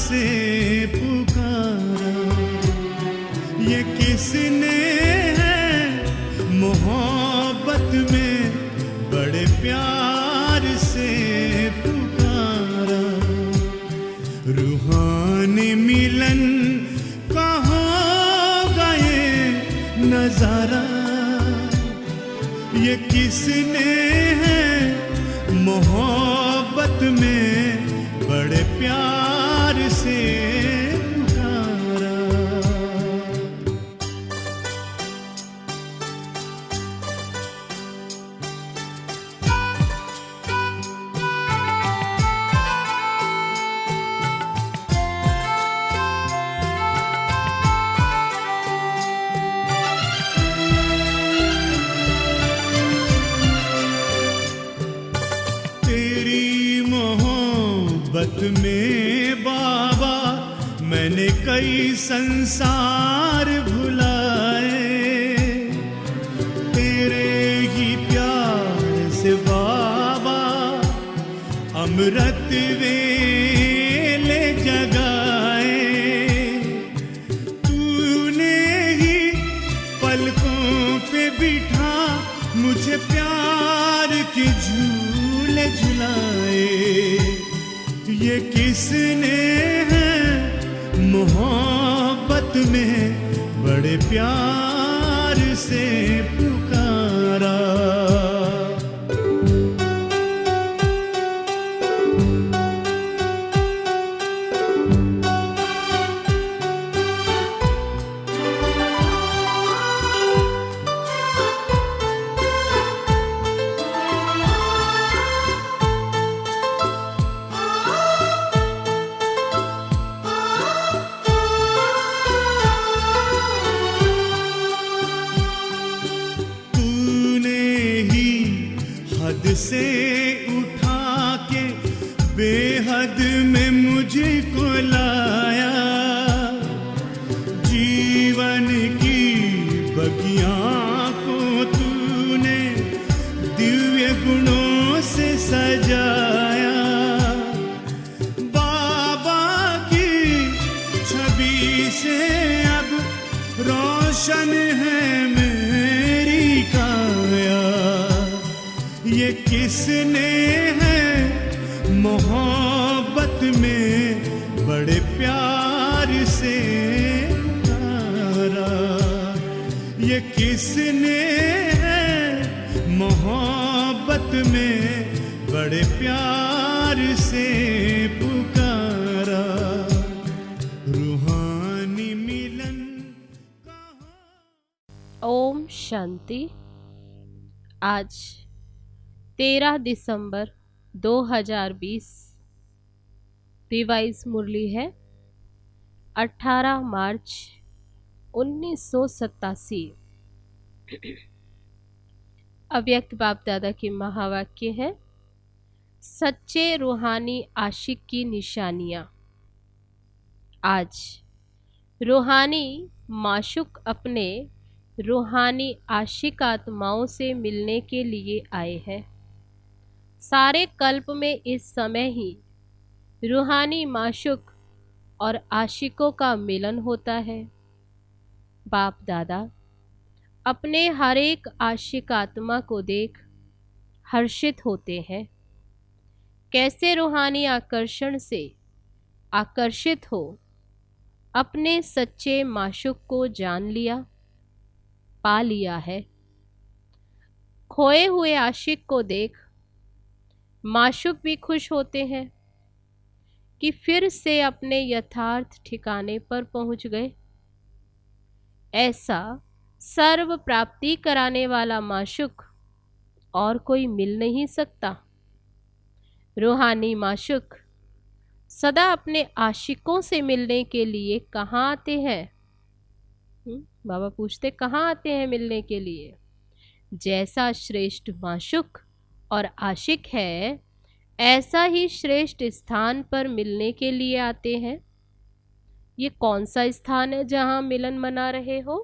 से पुकारा, ये किसने है मोहब्बत में बड़े प्यार से पुकारा। रूहानी मिलन का होगा ये नजारा, ये किसने है मोहब्बत में बड़े प्यार से पुकारा। मोहब्बत में बाबा मैंने कई संसार भुलाए, तेरे ही प्यार से बाबा अमृत वेले जगाए। तूने ही पलकों पे बिठा मुझे प्यार के झूले झुलाए, ये किसने है मोहब्बत में बड़े प्यार से पुकारा। हद से उठा के बेहद में मुझको लाया, जीवन की बगिया को तूने दिव्य गुणों से सजाया। बाबा की छवि से अब रोशन है मेरी काया, ये किसने है मोहब्बत में बड़े प्यार से पुकारा। ये किसने है मोहब्बत में बड़े प्यार से पुकारा। रूहानी मिलन का। ओम शांति। आज 13 दिसंबर 2020, रिवाइज मुरली है 18 मार्च 1987। अव्यक्त बाप दादा के महावाक्य है, सच्चे रूहानी आशिक की निशानियां। आज रूहानी माशुक अपने रूहानी आशिक आत्माओं से मिलने के लिए आए हैं। सारे कल्प में इस समय ही रूहानी माशुक और आशिकों का मिलन होता है। बाप दादा अपने हर एक आशिक आत्मा को देख हर्षित होते हैं। कैसे रूहानी आकर्षण से आकर्षित हो अपने सच्चे माशुक को जान लिया, पा लिया है। खोए हुए आशिक को देख माशुक भी खुश होते हैं कि फिर से अपने यथार्थ ठिकाने पर पहुंच गए। ऐसा सर्व प्राप्ति कराने वाला माशुक और कोई मिल नहीं सकता। रूहानी माशुक सदा अपने आशिकों से मिलने के लिए कहाँ आते हैं? बाबा पूछते कहाँ आते हैं मिलने के लिए? जैसा श्रेष्ठ माशुक और आशिक है, ऐसा ही श्रेष्ठ स्थान पर मिलने के लिए आते हैं। ये कौन सा स्थान है जहां मिलन मना रहे हो?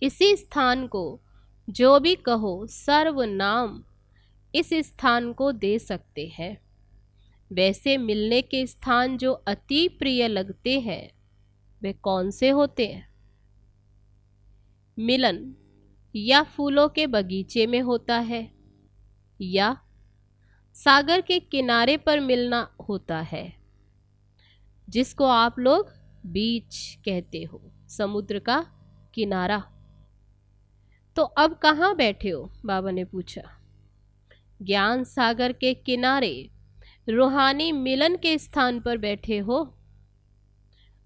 इसी स्थान को जो भी कहो सर्वनाम इस स्थान को दे सकते हैं। वैसे मिलने के स्थान जो अति प्रिय लगते हैं वे कौन से होते हैं? मिलन या फूलों के बगीचे में होता है या सागर के किनारे पर मिलना होता है, जिसको आप लोग बीच कहते हो, समुद्र का किनारा। तो अब कहाँ बैठे हो? बाबा ने पूछा। ज्ञान सागर के किनारे रूहानी मिलन के स्थान पर बैठे हो।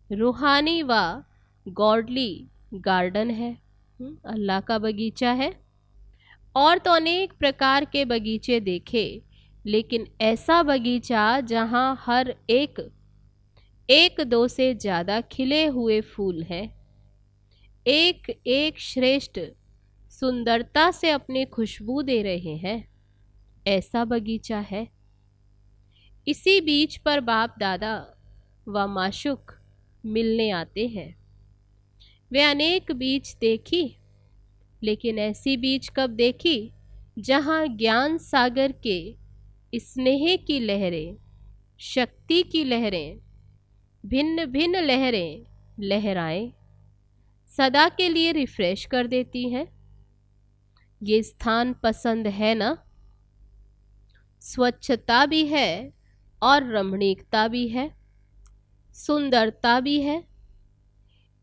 रूहानी व गॉडली गार्डन है, अल्लाह का बगीचा है। और तो अनेक प्रकार के बगीचे देखे, लेकिन ऐसा बगीचा जहाँ हर एक दो से ज़्यादा खिले हुए फूल हैं, एक एक श्रेष्ठ सुंदरता से अपनी खुशबू दे रहे हैं, ऐसा बगीचा है। इसी बीच पर बाप दादा व माशुक मिलने आते हैं। वे अनेक बीच देखी, लेकिन ऐसी बीच कब देखी जहाँ ज्ञान सागर के स्नेह की लहरें, शक्ति की लहरें, भिन्न भिन्न लहरें लहराएं, सदा के लिए रिफ्रेश कर देती हैं। ये स्थान पसंद है ना? स्वच्छता भी है और रमणीकता भी है, सुंदरता भी है,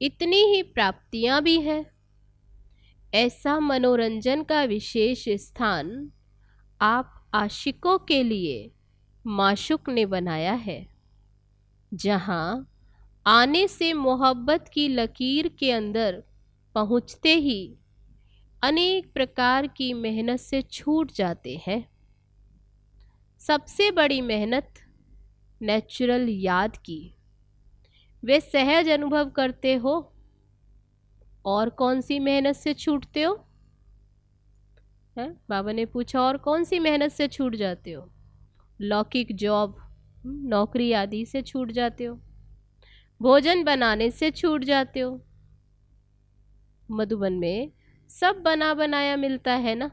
इतनी ही प्राप्तियां भी हैं। ऐसा मनोरंजन का विशेष स्थान आप आशिकों के लिए माशुक ने बनाया है, जहां आने से मोहब्बत की लकीर के अंदर पहुंचते ही अनेक प्रकार की मेहनत से छूट जाते हैं। सबसे बड़ी मेहनत नेचुरल याद की वे सहज अनुभव करते हो। और कौन सी मेहनत से छूटते हो? है? बाबा ने पूछा, और कौन सी मेहनत से छूट जाते हो? लौकिक जॉब, नौकरी आदि से छूट जाते हो, भोजन बनाने से छूट जाते हो। मधुबन में सब बना बनाया मिलता है ना।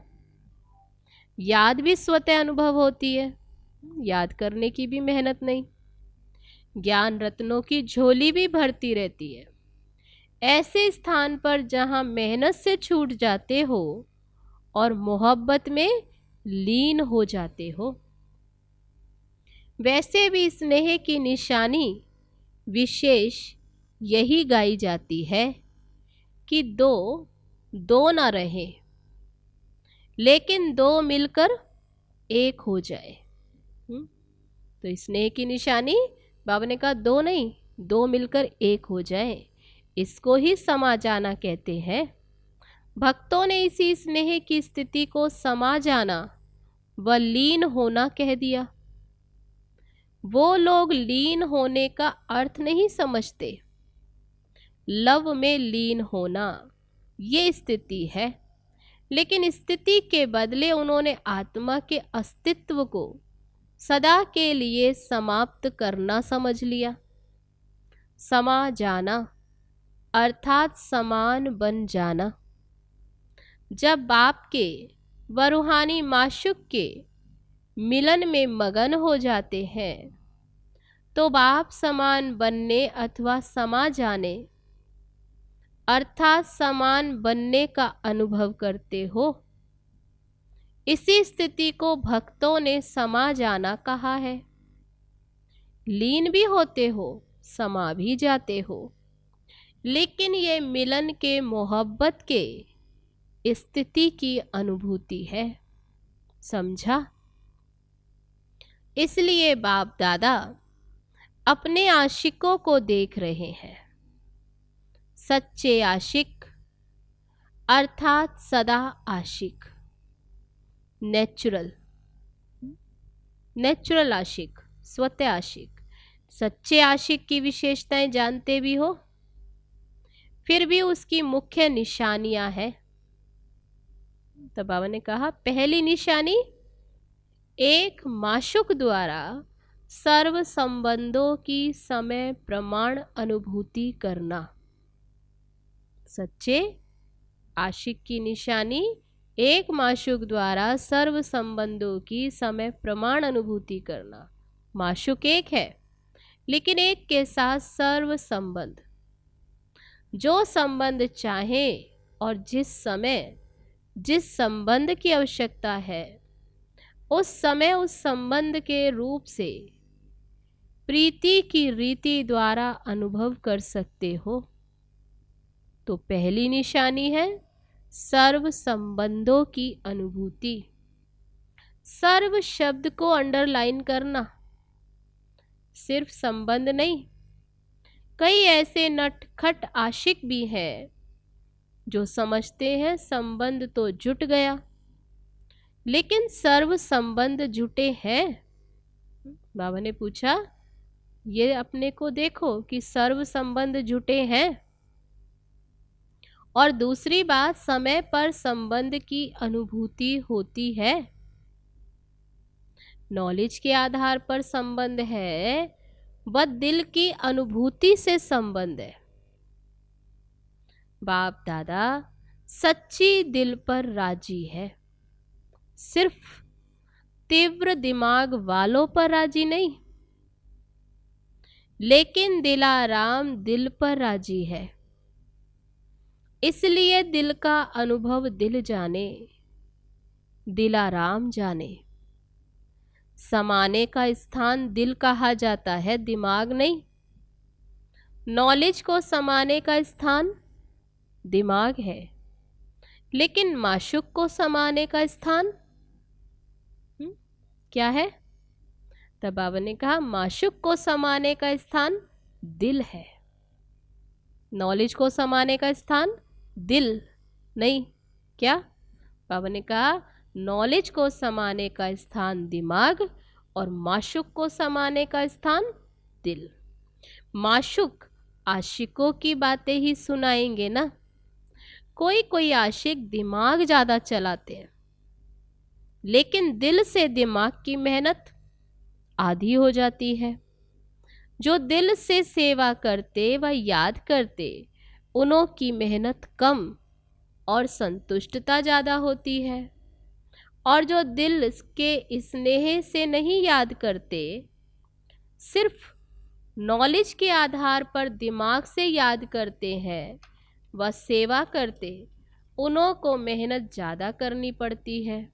याद भी स्वतः अनुभव होती है, याद करने की भी मेहनत नहीं। ज्ञान रत्नों की झोली भी भरती रहती है। ऐसे स्थान पर जहां मेहनत से छूट जाते हो और मोहब्बत में लीन हो जाते हो, वैसे भी स्नेह की निशानी विशेष यही गाई जाती है कि दो ना रहे, लेकिन दो मिलकर एक हो जाए। तो स्नेह की निशानी बाबा ने कहा दो नहीं, दो मिलकर एक हो जाए, इसको ही समा जाना कहते हैं। भक्तों ने इसी स्नेह की स्थिति को समा जाना व लीन होना कह दिया। वो लोग लीन होने का अर्थ नहीं समझते। लव में लीन होना ये स्थिति है, लेकिन स्थिति के बदले उन्होंने आत्मा के अस्तित्व को सदा के लिए समाप्त करना समझ लिया। समा जाना अर्थात समान बन जाना। जब बाप के व रूहानी माशुक के मिलन में मगन हो जाते हैं, तो बाप समान बनने अथवा समा जाने अर्थात समान बनने का अनुभव करते हो। इसी स्थिति को भक्तों ने समा जाना कहा है। लीन भी होते हो, समा भी जाते हो, लेकिन ये मिलन के मोहब्बत के स्थिति की अनुभूति है। समझा? इसलिए बाप दादा अपने आशिकों को देख रहे हैं। सच्चे आशिक अर्थात सदा आशिक, नेचुरल आशिक, स्वतः आशिक। सच्चे आशिक की विशेषताएं जानते भी हो, फिर भी उसकी मुख्य निशानियां हैं। तो बाबा ने कहा पहली निशानी, एक माशुक द्वारा सर्व संबंधों की समय प्रमाण अनुभूति करना। सच्चे आशिक की निशानी एक माशुक द्वारा सर्व संबंधों की समय प्रमाण अनुभूति करना। माशूक एक है, लेकिन एक के साथ सर्व संबंध। जो संबंध चाहे और जिस समय जिस संबंध की आवश्यकता है उस समय उस संबंध के रूप से प्रीति की रीति द्वारा अनुभव कर सकते हो। तो पहली निशानी है सर्व संबंधों की अनुभूति। सर्व शब्द को अंडरलाइन करना, सिर्फ संबंध नहीं। कई ऐसे नटखट आशिक भी हैं जो समझते हैं संबंध तो जुट गया, लेकिन सर्व संबंध जुटे हैं। बाबा ने पूछा, ये अपने को देखो कि सर्व संबंध जुटे हैं। और दूसरी बात, समय पर संबंध की अनुभूति होती है। नॉलेज के आधार पर संबंध है, वह दिल की अनुभूति से संबंध है। बाप दादा सच्ची दिल पर राजी है, सिर्फ तीव्र दिमाग वालों पर राजी नहीं, लेकिन दिलाराम दिल पर राजी है। इसलिए दिल का अनुभव दिल जाने, दिलाराम जाने। समाने का स्थान दिल कहा जाता है, दिमाग नहीं। नॉलेज को समाने का स्थान दिमाग है, लेकिन माशूक को समाने का स्थान क्या है? तब बाबा ने कहा माशूक को समाने का स्थान दिल है। नॉलेज को समाने का स्थान दिल नहीं। क्या? बाबा ने कहा नॉलेज को समाने का स्थान दिमाग और माशूक को समाने का स्थान दिल। माशूक आशिकों की बातें ही सुनाएंगे ना। कोई कोई आशिक दिमाग ज़्यादा चलाते हैं, लेकिन दिल से दिमाग की मेहनत आधी हो जाती है। जो दिल से सेवा करते व याद करते, उनों की मेहनत कम और संतुष्टता ज़्यादा होती है। और जो दिल के स्नेह से नहीं याद करते, सिर्फ नॉलेज के आधार पर दिमाग से याद करते हैं व सेवा करते, उनों को मेहनत ज़्यादा करनी पड़ती है,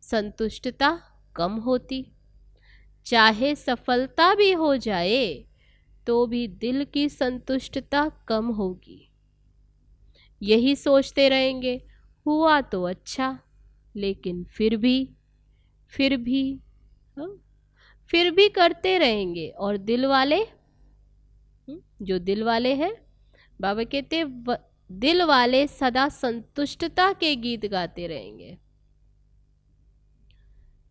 संतुष्टता कम होती। चाहे सफलता भी हो जाए तो भी दिल की संतुष्टता कम होगी। यही सोचते रहेंगे, हुआ तो अच्छा, लेकिन फिर भी करते रहेंगे। और दिल वाले, जो दिल वाले हैं, बाबा कहते दिल वाले सदा संतुष्टता के गीत गाते रहेंगे।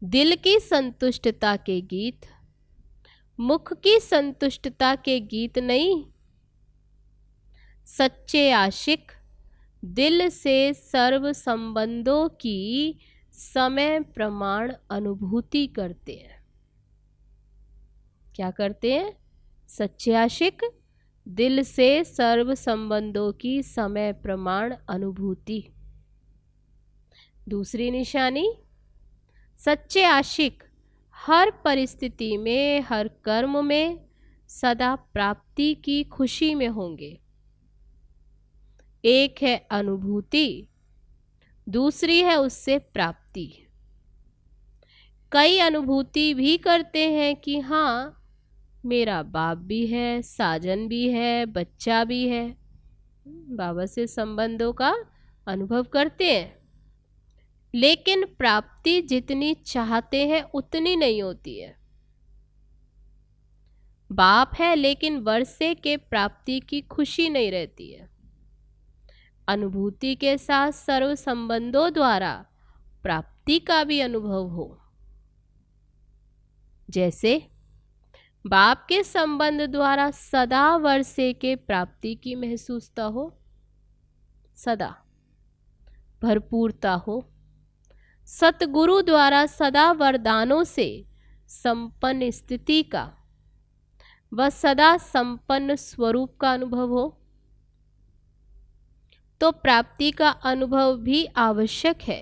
दिल की संतुष्टता के गीत, मुख की संतुष्टता के गीत नहीं। सच्चे आशिक दिल से सर्व संबंधों की समय प्रमाण अनुभूति करते हैं। क्या करते हैं? सच्चे आशिक दिल से सर्व संबंधों की समय प्रमाण अनुभूति। दूसरी निशानी, सच्चे आशिक हर परिस्थिति में, हर कर्म में सदा प्राप्ति की खुशी में होंगे। एक है अनुभूति, दूसरी है उससे प्राप्ति। कई अनुभूति भी करते हैं कि हाँ, मेरा बाप भी है, साजन भी है, बच्चा भी है। बाबा से संबंधों का अनुभव करते हैं, लेकिन प्राप्ति जितनी चाहते हैं उतनी नहीं होती है। बाप है, लेकिन वर्षे के प्राप्ति की खुशी नहीं रहती है। अनुभूति के साथ सर्व संबंधों द्वारा प्राप्ति का भी अनुभव हो। जैसे बाप के संबंध द्वारा सदा वर्षे के प्राप्ति की महसूसता हो, सदा भरपूरता हो। सतगुरु द्वारा सदा वरदानों से संपन्न स्थिति का व सदा संपन्न स्वरूप का अनुभव हो, तो प्राप्ति का अनुभव भी आवश्यक है।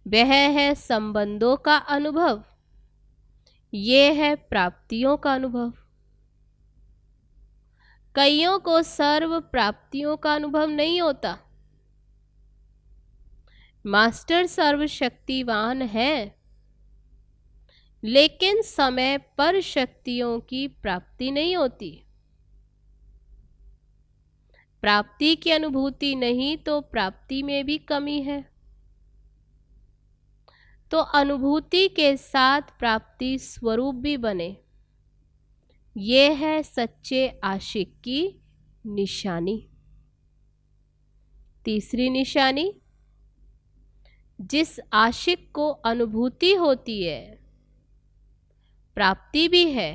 वह है संबंधों का अनुभव। ये है प्राप्तियों का अनुभव। कईयों को सर्व प्राप्तियों का अनुभव नहीं होता। मास्टर सर्वशक्तिवान है, लेकिन समय पर शक्तियों की प्राप्ति नहीं होती। प्राप्ति की अनुभूति नहीं तो प्राप्ति में भी कमी है। तो अनुभूति के साथ प्राप्ति स्वरूप भी बने, ये है सच्चे आशिक की निशानी। तीसरी निशानी, जिस आशिक को अनुभूति होती है, प्राप्ति भी है,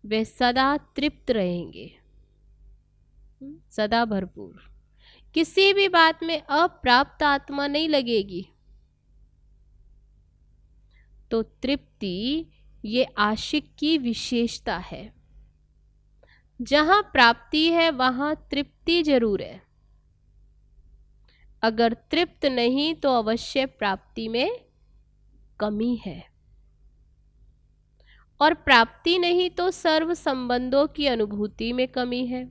वे सदा तृप्त रहेंगे, सदा भरपूर। किसी भी बात में अप्राप्त आत्मा नहीं लगेगी। तो तृप्ति ये आशिक की विशेषता है। जहां प्राप्ति है वहां तृप्ति जरूर है। अगर तृप्त नहीं तो अवश्य प्राप्ति में कमी है, और प्राप्ति नहीं तो सर्व संबंधों की अनुभूति में कमी है।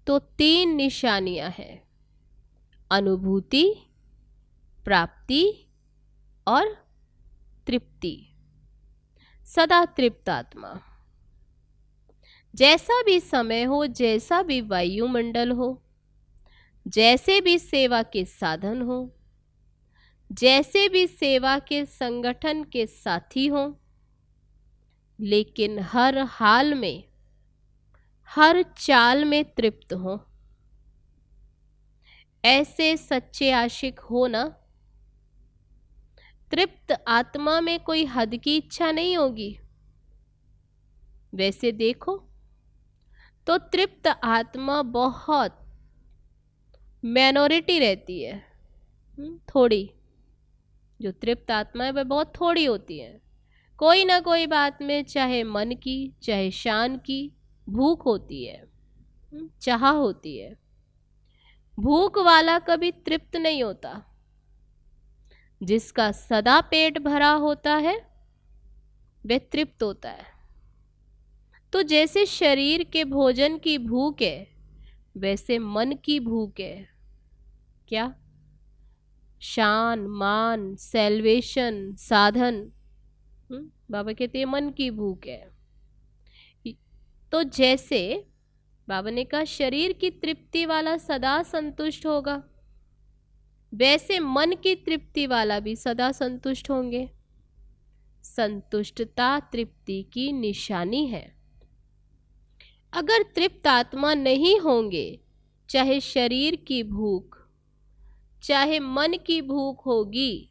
तो तीन निशानियां हैं, अनुभूति, प्राप्ति और तृप्ति। सदा तृप्त आत्मा। जैसा भी समय हो, जैसा भी वायुमंडल हो, जैसे भी सेवा के साधन हो, जैसे भी सेवा के संगठन के साथी हो, लेकिन हर हाल में, हर चाल में तृप्त हो। ऐसे सच्चे आशिक हो ना। तृप्त आत्मा में कोई हद की इच्छा नहीं होगी। वैसे देखो तो तृप्त आत्मा बहुत माइनॉरिटी रहती है, थोड़ी। जो तृप्त आत्मा है वह बहुत थोड़ी होती है। कोई ना कोई बात में, चाहे मन की चाहे शान की, भूख होती है, चाह होती है। भूख वाला कभी तृप्त नहीं होता। जिसका सदा पेट भरा होता है वह तृप्त होता है। तो जैसे शरीर के भोजन की भूख है, वैसे मन की भूख है। क्या? शान, मान, सैल्वेशन, साधन। बाबा कहते हैं मन की भूख है। तो जैसे बाबा ने कहा शरीर की तृप्ति वाला सदा संतुष्ट होगा, वैसे मन की तृप्ति वाला भी सदा संतुष्ट होंगे। संतुष्टता तृप्ति की निशानी है। अगर तृप्त आत्मा नहीं होंगे, चाहे शरीर की भूख चाहे मन की भूख होगी,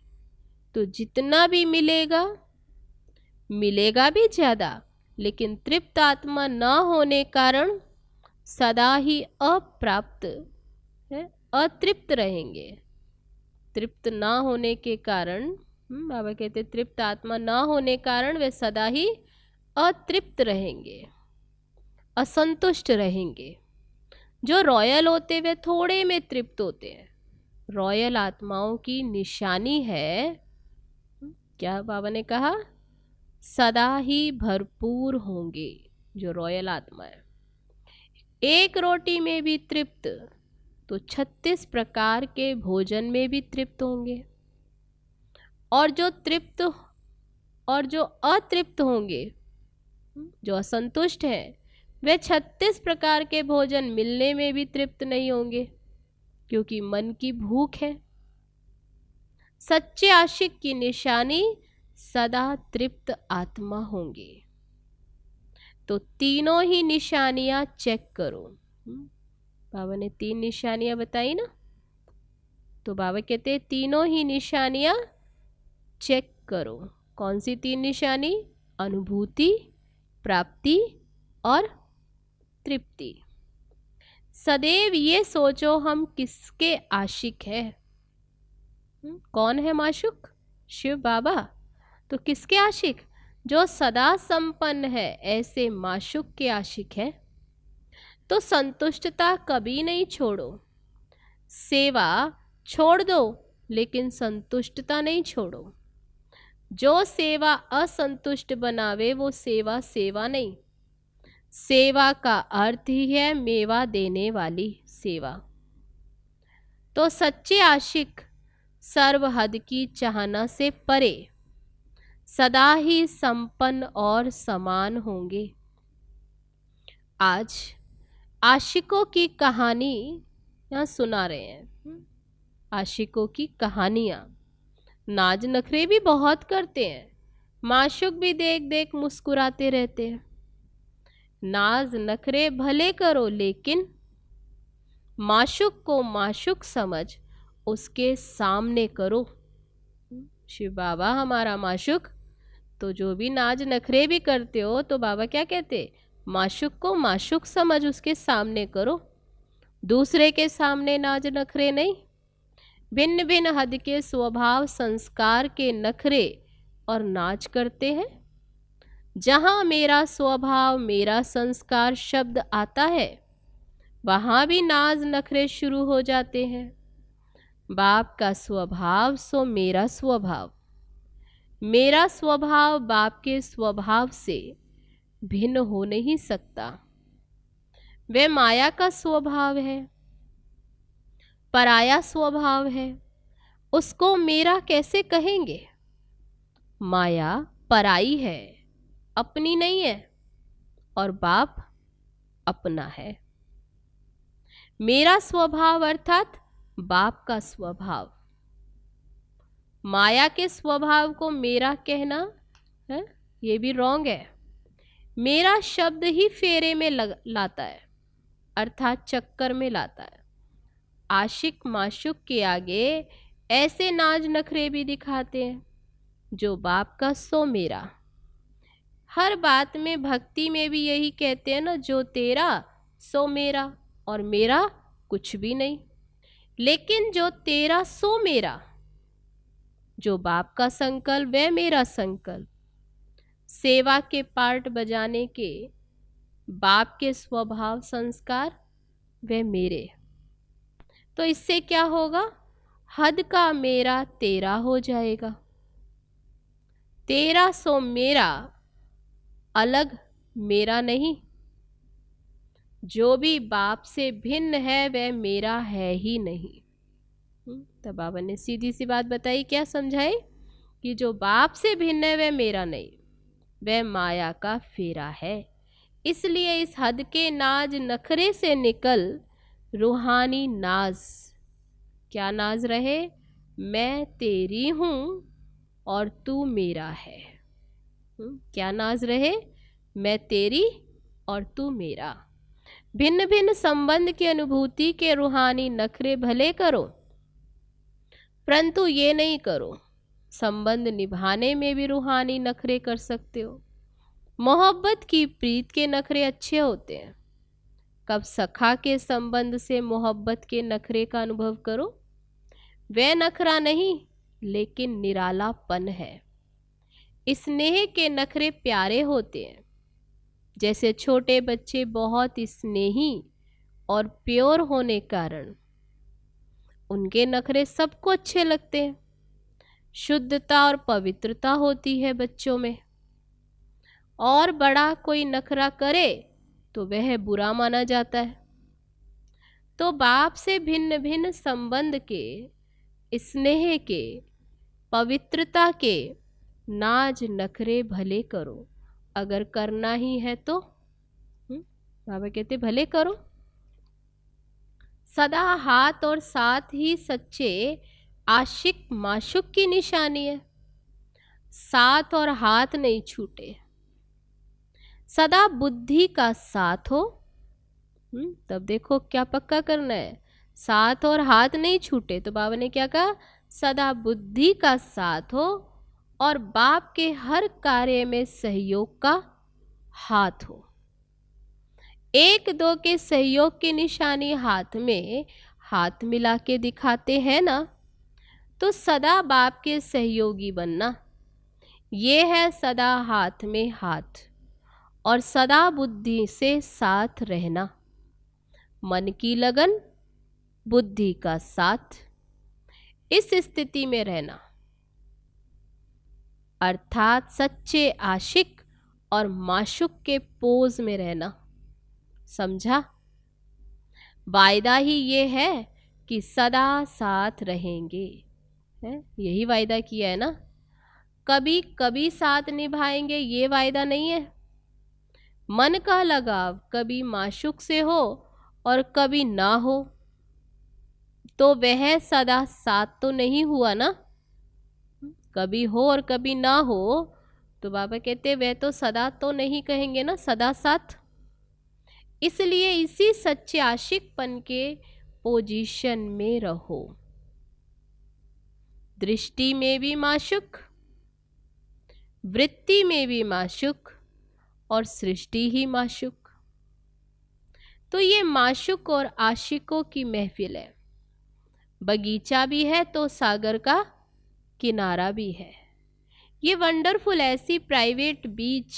तो जितना भी मिलेगा, मिलेगा भी ज्यादा, लेकिन तृप्त आत्मा न होने कारण सदा ही अप्राप्त है, अतृप्त रहेंगे। तृप्त ना होने के कारण, बाबा कहते तृप्त आत्मा ना होने कारण वे सदा ही अतृप्त रहेंगे, असंतुष्ट रहेंगे। जो रॉयल होते वे थोड़े में तृप्त होते हैं। रॉयल आत्माओं की निशानी है, क्या बाबा ने कहा? सदा ही भरपूर होंगे जो रॉयल आत्मा है। एक रोटी में भी तृप्त तो 36 प्रकार के भोजन में भी तृप्त होंगे। और जो तृप्त और जो अतृप्त होंगे, जो असंतुष्ट हैं, वे 36 प्रकार के भोजन मिलने में भी तृप्त नहीं होंगे, क्योंकि मन की भूख है। सच्चे आशिक की निशानी सदा तृप्त आत्मा होंगे। तो तीनों ही निशानियां चेक करो। बाबा ने 3 निशानियां बताई ना, तो बाबा कहते हैं तीनों ही निशानियां चेक करो। कौन सी 3 निशानी? अनुभूति, प्राप्ति और तृप्ति। सदैव ये सोचो हम किसके आशिक हैं। कौन है माशुक? शिव बाबा। तो किसके आशिक? जो सदा संपन्न है, ऐसे माशुक के आशिक है। तो संतुष्टता कभी नहीं छोड़ो। सेवा छोड़ दो, लेकिन संतुष्टता नहीं छोड़ो। जो सेवा असंतुष्ट बनावे वो सेवा सेवा नहीं। सेवा का अर्थ ही है मेवा देने वाली सेवा। तो सच्चे आशिक सर्व हद की चाहना से परे सदा ही संपन्न और समान होंगे। आज आशिकों की कहानी यहाँ सुना रहे हैं। आशिकों की कहानियाँ। नाज नखरे भी बहुत करते हैं, माशूक भी देख देख मुस्कुराते रहते हैं। नाज नखरे भले करो लेकिन माशूक को माशूक समझ उसके सामने करो। शिव बाबा हमारा माशूक, तो जो भी नाज नखरे भी करते हो तो बाबा क्या कहते, माशूक को माशूक समझ उसके सामने करो, दूसरे के सामने नाज नखरे नहीं। भिन्न भिन्न हद के स्वभाव संस्कार के नखरे और नाच करते हैं। जहाँ मेरा स्वभाव मेरा संस्कार शब्द आता है वहाँ भी नाज नखरे शुरू हो जाते हैं। बाप का स्वभाव सो मेरा स्वभाव, मेरा स्वभाव बाप के स्वभाव से भिन्न हो नहीं सकता। वह माया का स्वभाव है, पराया स्वभाव है, उसको मेरा कैसे कहेंगे। माया पराई है, अपनी नहीं है, और बाप अपना है। मेरा स्वभाव अर्थात बाप का स्वभाव। माया के स्वभाव को मेरा कहना है, ये भी रॉन्ग है। मेरा शब्द ही फेरे में लाता है, अर्थात चक्कर में लाता है। आशिक माशूक के आगे ऐसे नाज नखरे भी दिखाते हैं जो बाप का सो मेरा। हर बात में भक्ति में भी यही कहते हैं ना, जो तेरा सो मेरा, और मेरा कुछ भी नहीं। लेकिन जो तेरा सो मेरा, जो बाप का संकल्प वह मेरा संकल्प। सेवा के पार्ट बजाने के बाप के स्वभाव संस्कार वह मेरे। तो इससे क्या होगा, हद का मेरा तेरा हो जाएगा। तेरा सो मेरा, अलग मेरा नहीं। जो भी बाप से भिन्न है वह मेरा है ही नहीं। तो बाबा ने सीधी सी बात बताई, क्या समझाई, कि जो बाप से भिन्न है वह मेरा नहीं, वह माया का फेरा है। इसलिए इस हद के नाज नखरे से निकल रूहानी नाज, क्या नाज रहे, मैं तेरी हूँ और तू मेरा है। क्या नाज रहे, मैं तेरी और तू मेरा। भिन्न भिन्न संबंध की अनुभूति के रूहानी नखरे भले करो, परंतु ये नहीं करो संबंध निभाने में भी रूहानी नखरे कर सकते हो। मोहब्बत की प्रीत के नखरे अच्छे होते हैं। कब सखा के संबंध से मोहब्बत के नखरे का अनुभव करो, वह नखरा नहीं लेकिन निरालापन है। स्नेह के नखरे प्यारे होते हैं। जैसे छोटे बच्चे बहुत स्नेही और प्योर होने कारण उनके नखरे सबको अच्छे लगते हैं। शुद्धता और पवित्रता होती है बच्चों में। और बड़ा कोई नखरा करे तो वह बुरा माना जाता है। तो बाप से भिन्न भिन्न संबंध के, स्नेह के, पवित्रता के नाज नखरे भले करो। अगर करना ही है तो बाबा कहते भले करो। सदा हाथ और साथ ही सच्चे आशिक माशूक की निशानी है। साथ और हाथ नहीं छूटे। सदा बुद्धि का साथ हो। तब देखो क्या पक्का करना है, साथ और हाथ नहीं छूटे। तो बाबा ने क्या कहा, सदा बुद्धि का साथ हो और बाप के हर कार्य में सहयोग का हाथ हो। एक दो के सहयोग की निशानी हाथ में हाथ मिला के दिखाते हैं ना, तो सदा बाप के सहयोगी बनना, ये है सदा हाथ में हाथ और सदा बुद्धि से साथ रहना। मन की लगन, बुद्धि का साथ, इस स्थिति में रहना। अर्थात सच्चे आशिक और माशूक के पोज में रहना। समझा? वायदा ही ये है कि सदा साथ रहेंगे, है यही वायदा किया है ना। कभी कभी साथ निभाएंगे ये वायदा नहीं है। मन का लगाव कभी माशूक से हो और कभी ना हो तो वह सदा साथ तो नहीं हुआ ना। कभी हो और कभी ना हो तो बाबा कहते वह तो सदा तो नहीं कहेंगे ना, सदा साथ। इसलिए इसी सच्चे आशिकपन के पोजीशन में रहो। दृष्टि में भी माशूक, वृत्ति में भी माशूक और सृष्टि ही माशूक। तो ये माशूक और आशिकों की महफिल है। बगीचा भी है तो सागर का किनारा भी है। ये वंडरफुल ऐसी प्राइवेट बीच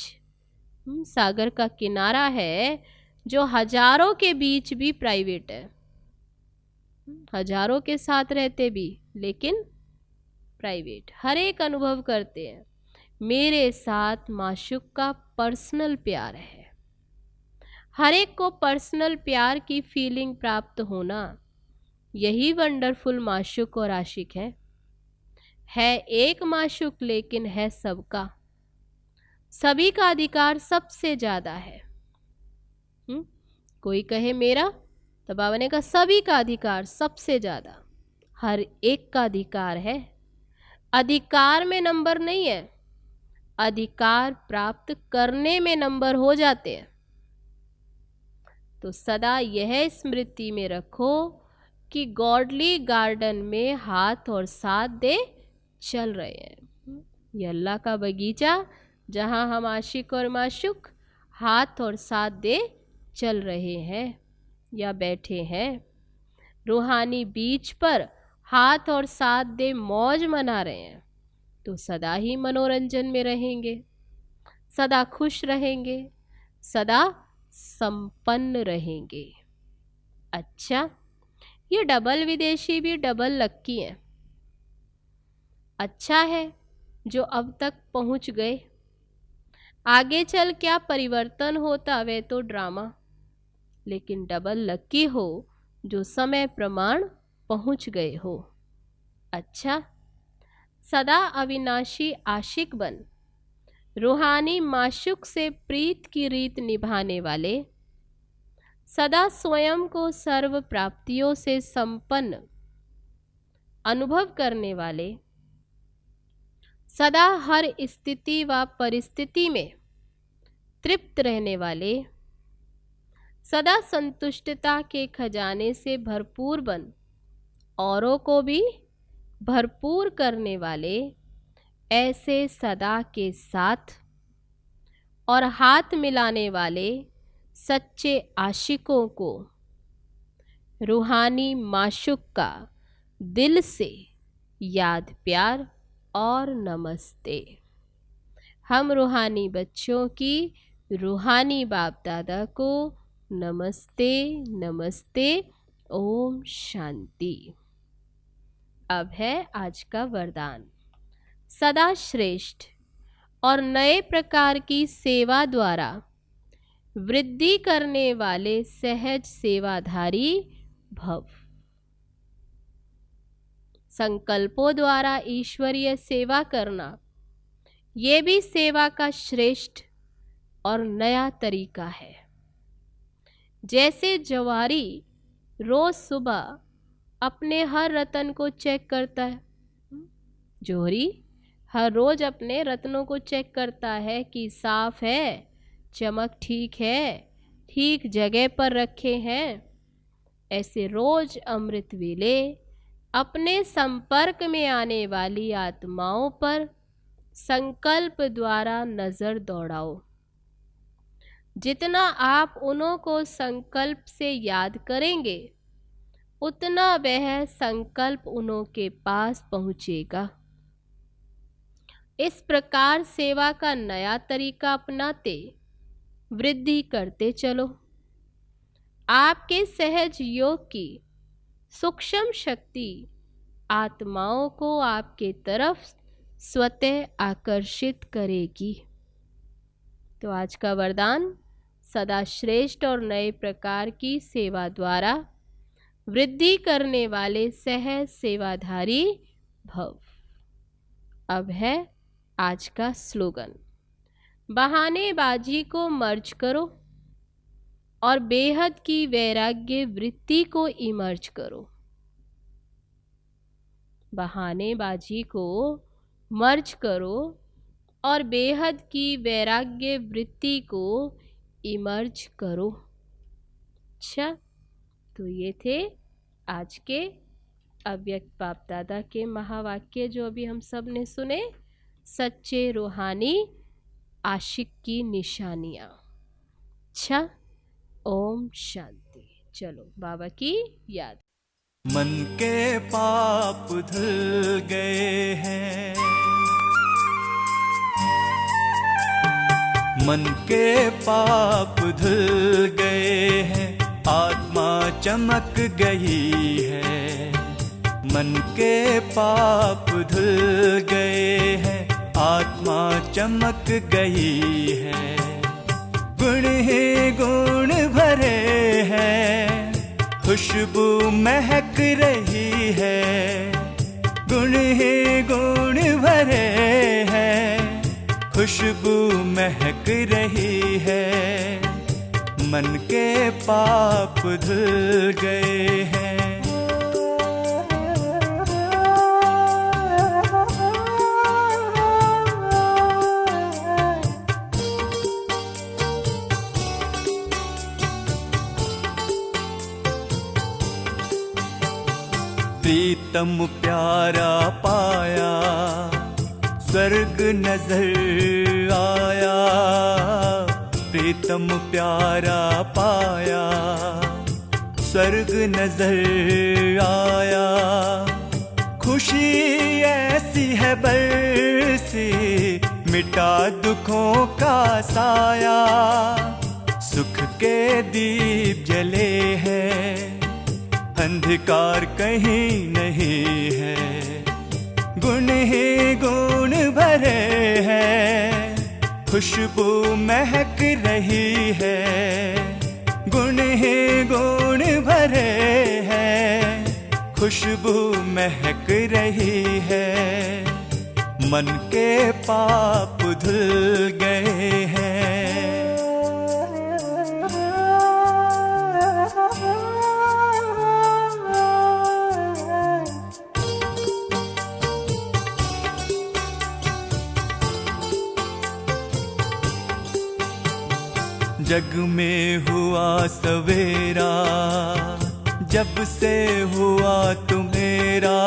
सागर का किनारा है जो हजारों के बीच भी प्राइवेट है। हजारों के साथ रहते भी लेकिन प्राइवेट। हर एक अनुभव करते हैं मेरे साथ माशूक का पर्सनल प्यार है। हर एक को पर्सनल प्यार की फीलिंग प्राप्त होना, यही वंडरफुल माशूक और आशिक है एक माशूक लेकिन है सबका। सभी का अधिकार सबसे ज्यादा है। कोई कहे मेरा, तो बाबा ने कहा सभी का अधिकार सबसे ज्यादा, हर एक का अधिकार है। अधिकार में नंबर नहीं है, अधिकार प्राप्त करने में नंबर हो जाते हैं। तो सदा यह स्मृति में रखो कि गॉडली गार्डन में हाथ और साथ दे चल रहे हैं। ये अल्लाह का बगीचा जहाँ हम आशिक और माशूक हाथ और साथ दे चल रहे हैं या बैठे हैं। रूहानी बीच पर हाथ और साथ दे मौज मना रहे हैं तो सदा ही मनोरंजन में रहेंगे, सदा खुश रहेंगे, सदा संपन्न रहेंगे। अच्छा, ये डबल विदेशी भी डबल लक्की हैं। अच्छा है जो अब तक पहुंच गए। आगे चल क्या परिवर्तन होता वह तो ड्रामा, लेकिन डबल लक्की हो जो समय प्रमाण पहुंच गए हो। अच्छा, सदा अविनाशी आशिक बन रूहानी माशूक से प्रीत की रीत निभाने वाले, सदा स्वयं को सर्व प्राप्तियों से संपन्न अनुभव करने वाले, सदा हर स्थिति व परिस्थिति में तृप्त रहने वाले, सदा संतुष्टता के खजाने से भरपूर बन औरों को भी भरपूर करने वाले, ऐसे सदा के साथ और हाथ मिलाने वाले सच्चे आशिकों को रूहानी माशूक का दिल से याद प्यार और नमस्ते। हम रूहानी बच्चों की रूहानी बाप दादा को नमस्ते नमस्ते। ओम शांति। अब है आज का वरदान। सदा श्रेष्ठ और नए प्रकार की सेवा द्वारा वृद्धि करने वाले सहज सेवाधारी भव। संकल्पों द्वारा ईश्वरीय सेवा करना, ये भी सेवा का श्रेष्ठ और नया तरीका है। जैसे जवारी रोज सुबह अपने हर रतन को चेक करता है, जोहरी हर रोज अपने रत्नों को चेक करता है कि साफ है, चमक ठीक है, ठीक जगह पर रखे हैं। ऐसे रोज अमृत वेले अपने संपर्क में आने वाली आत्माओं पर संकल्प द्वारा नजर दौड़ाओ। जितना आप उन्हों को संकल्प से याद करेंगे उतना वह संकल्प उन्हों के पास पहुंचेगा। इस प्रकार सेवा का नया तरीका अपनाते वृद्धि करते चलो। आपके सहज योग की सूक्ष्म शक्ति आत्माओं को आपके तरफ स्वतः आकर्षित करेगी। तो आज का वरदान, सदा श्रेष्ठ और नए प्रकार की सेवा द्वारा वृद्धि करने वाले सहज सेवाधारी भव। अब है आज का स्लोगन, बहानेबाजी को मर्ज करो और बेहद की वैराग्य वृत्ति को इमर्ज करो। बहानेबाजी को मर्ज करो और बेहद की वैराग्य वृत्ति को इमर्ज करो। अच्छा, तो ये थे आज के अव्यक्त बाप दादा के महावाक्य जो अभी हम सब ने सुने। सच्चे रूहानी आशिक की निशानियाँ। अच्छा, ओम शांति। चलो बाबा की याद। मन के पाप धुल गए हैं, मन के पाप धुल गए हैं, आत्मा चमक गई है। मन के पाप धुल गए हैं, आत्मा चमक गई है। गुण ही गुण भरे हैं, खुशबू महक रही है। गुण ही गुण भरे हैं, खुशबू महक रही है। मन के पाप धुल गए हैं। प्रीतम प्यारा पाया, स्वर्ग नजर आया। प्रीतम प्यारा पाया, स्वर्ग नजर आया। खुशी ऐसी है बरसी, मिटा दुखों का साया। सुख के दीप जले हैं, अंधकार कहीं नहीं है। गुण ही गुण भरे हैं, खुशबू महक रही है। गुण ही गुण भरे हैं, खुशबू महक रही है। मन के पाप धुल गए हैं। जग में हुआ सवेरा, जब से हुआ तू मेरा।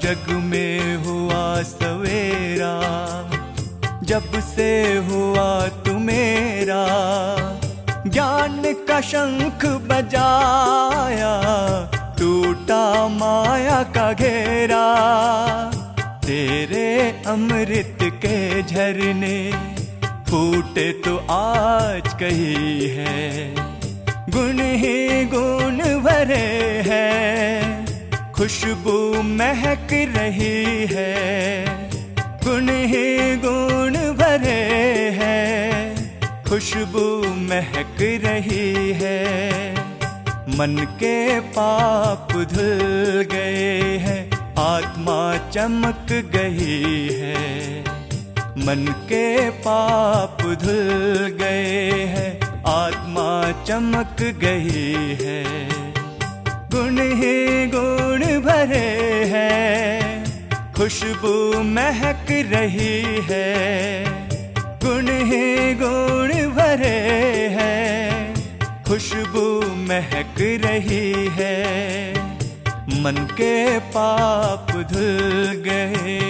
जग में हुआ सवेरा, जब से हुआ तू मेरा। ज्ञान का शंख बजाया, टूटा माया का घेरा। तेरे अमृत के झरने फूटे तो आज कही है। गुण ही गुण भरे हैं, खुशबू महक रही है। गुण ही गुण भरे हैं, खुशबू महक रही है। मन के पाप धुल गए हैं, आत्मा चमक गई है। मन के पाप धुल गए हैं, आत्मा चमक गई है। गुण ही गुण भरे हैं, खुशबू महक रही है। गुण ही गुण भरे हैं, खुशबू महक रही है। मन के पाप धुल गए